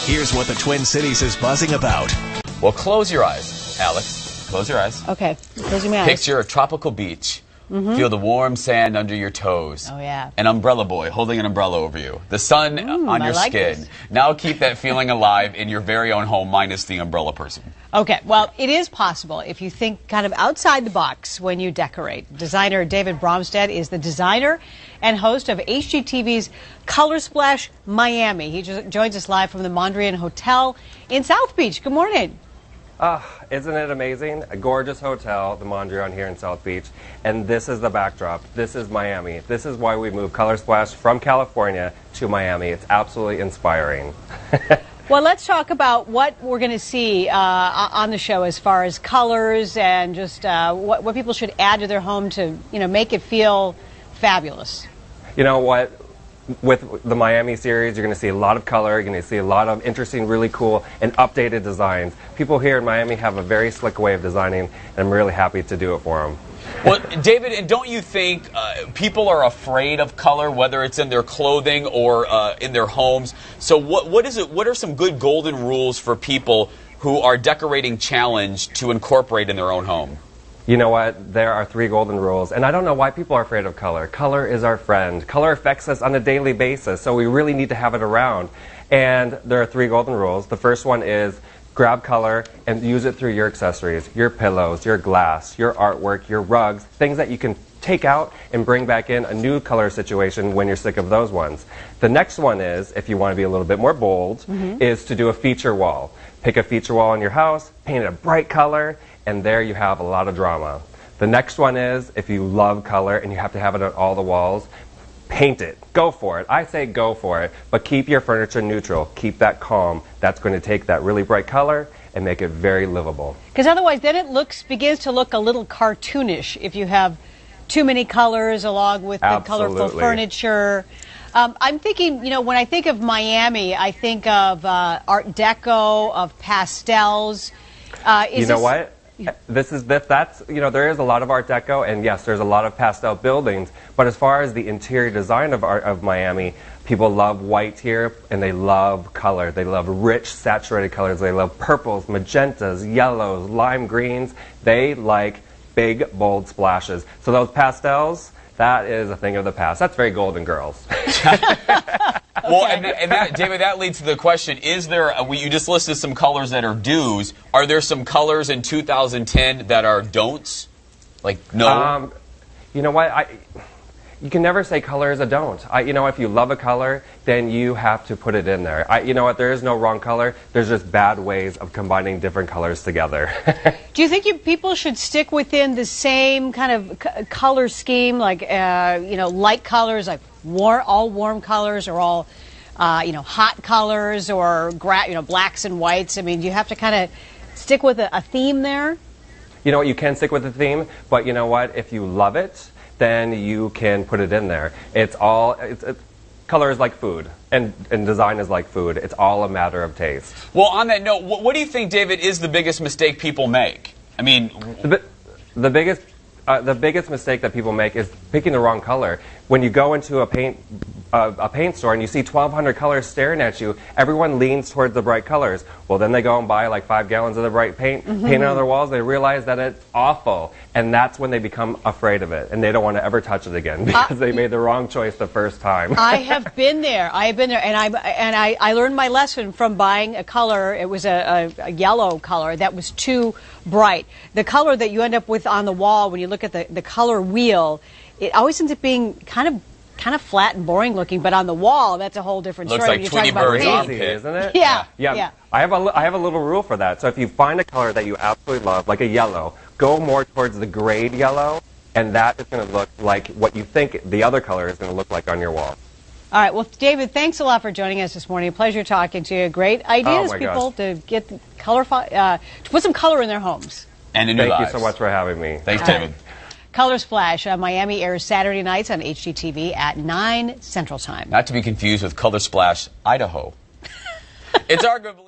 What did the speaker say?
Here's what the Twin Cities is buzzing about. Well, close your eyes, Alex. Close your eyes. Okay, closing my eyes. Picture a tropical beach. Feel the warm sand under your toes. Oh, yeah. An umbrella boy holding an umbrella over you. The sun on your skin. This. Now keep that feeling alive in your very own home, minus the umbrella person. Okay, well, it is possible if you think kind of outside the box when you decorate. Designer David Bromstead is the designer and host of HGTV's Color Splash Miami. He joins us live from the Mondrian Hotel in South Beach. Good morning. Isn't it amazing? A gorgeous hotel, the Mondrian here in South Beach, and this is the backdrop. This is Miami. This is why we moved Color Splash from California to Miami. It's absolutely inspiring. Well, let's talk about what we're going to see on the show as far as colors and just what people should add to their home to, make it feel fabulous. You know what? With the Miami series, you're going to see a lot of color, you're going to see a lot of interesting, really cool, and updated designs. People here in Miami have a very slick way of designing, and I'm really happy to do it for them. Well, David, and don't you think people are afraid of color, whether it's in their clothing or in their homes? So what is it? What are some good golden rules for people who are decorating challenge to incorporate in their own home? You know what? There are 3 golden rules, and I don't know why people are afraid of color. Color is our friend. Color affects us on a daily basis, so we really need to have it around. And there are 3 golden rules. The first one is grab color and use it through your accessories, your pillows, your glass, your artwork, your rugs, things that you can take out and bring back in a new color situation when you're sick of those ones. The next one is, if you want to be a little bit more bold, is to do a feature wall. Pick a feature wall in your house, paint it a bright color, and there you have a lot of drama. The next one is, if you love color and you have to have it on all the walls, paint it. Go for it. I say go for it, but keep your furniture neutral. Keep that calm. That's going to take that really bright color and make it very livable. Because otherwise then it begins to look a little cartoonish if you have too many colors along with the colorful furniture. I'm thinking, when I think of Miami, I think of Art Deco, of pastels. You know what? That's there is a lot of Art Deco, and yes, there's a lot of pastel buildings, but as far as the interior design of Miami, people love white here, and they love color. They love rich, saturated colors. They love purples, magentas, yellows, lime greens. They like big, bold splashes. So those pastels, that is a thing of the past. That's very Golden Girls. Well, and David, that leads to the question, is there, you just listed some colors that are do's. Are there some colors in 2010 that are don'ts? Like, no? You know what? You can never say color is a don't. If you love a color, then you have to put it in there. You know what? There is no wrong color. There's just bad ways of combining different colors together. Do you think people should stick within the same kind of color scheme, like, light colors, like all warm colors, or all, hot colors, or blacks and whites? I mean, do you have to kind of stick with a theme there? You know what? You can stick with a theme, but you know what? If you love it, then you can put it in there. Color is like food, and design is like food. It's all a matter of taste. Well, on that note, what do you think, David, is the biggest mistake people make? I mean, the biggest mistake that people make is picking the wrong color. When you go into a paint store and you see 1,200 colors staring at you, everyone leans towards the bright colors. Well, then they go and buy like 5 gallons of the bright paint, paint it on their walls. They realize that it's awful, and that's when they become afraid of it, and they don't want to ever touch it again because they made the wrong choice the first time. I have been there. And I learned my lesson from buying a color. It was a yellow color that was too bright. The color that you end up with on the wall when you look at the color wheel, it always ends up being kind of flat and boring looking, but on the wall, that's a whole different story. Looks like Tweety Bird's armpit, isn't it? Yeah. I have a little rule for that. So if you find a color that you absolutely love, like a yellow, go more towards the grade yellow, and that is going to look like what you think the other color is going to look like on your wall. All right. Well, David, thanks a lot for joining us this morning. A pleasure talking to you. Great ideas, people, to get to put some color in their homes and in your lives. Thank you so much for having me. Thanks, David. Color Splash Miami airs Saturday nights on HGTV at 9 Central Time. Not to be confused with Color Splash Idaho. It's our good belief.